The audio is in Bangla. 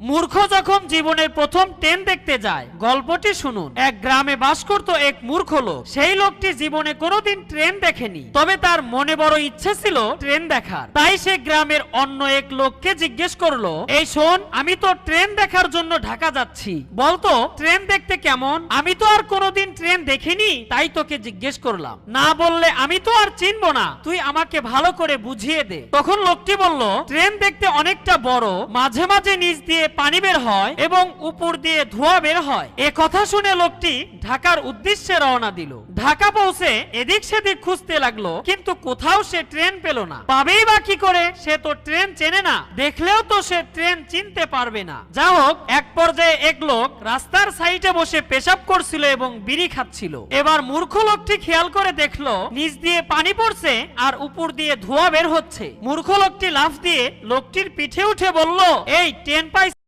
মূর্খ যখন জীবনের প্রথম ট্রেন দেখতে যায়, গল্পটি শুনুন। এক গ্রামে বাস করত এক মূর্খ লোক। সেই লোকটি জীবনে কোনোদিন ট্রেন দেখেনি, তবে তার মনে বড় ইচ্ছে ছিল ট্রেন দেখার। তাই সে গ্রামের অন্য এক লোককে জিজ্ঞেস করলো, এই শোন, আমি তো ট্রেন দেখার জন্য ঢাকা যাচ্ছি, বলতো ট্রেন দেখতে কেমন? আমি তো আর কোনোদিন ট্রেন দেখিনি, তাই তোকে জিজ্ঞেস করলাম। না বললে আমি তো আর চিনবো না, তুই আমাকে ভালো করে বুঝিয়ে দে। তখন লোকটি বলল, ট্রেন দেখতে অনেকটা বড়, মাঝে মাঝে নিচ দিয়ে পানি বের হয় এবং উপর দিয়ে ধোঁয়া বের হয়। এ কথা শুনে লোকটি ঢাকার উদ্দেশ্যে রওনা দিল। ঢাকা পৌঁছে এদিক সেদিক খুঁজতে লাগলো, কিন্তু কোথাও সে ট্রেন পেল না। পাবেই বা কি করে? সে তো ট্রেন চেনে না, দেখলেও তো সে ট্রেন চিনতে পারবে না। যা হোক, এক পর্যায়ে এক লোক রাস্তার সাইডে বসে পেশাব করছিল এবং বিড়ি খাচ্ছিল। এবার মূর্খ লোকটি খেয়াল করে দেখলো নিচ দিয়ে পানি পড়ছে আর উপর দিয়ে ধোঁয়া বের হচ্ছে। মূর্খ লোকটি লাফ দিয়ে লোকটির পিঠে উঠে বলল, এই ট্রেন পাই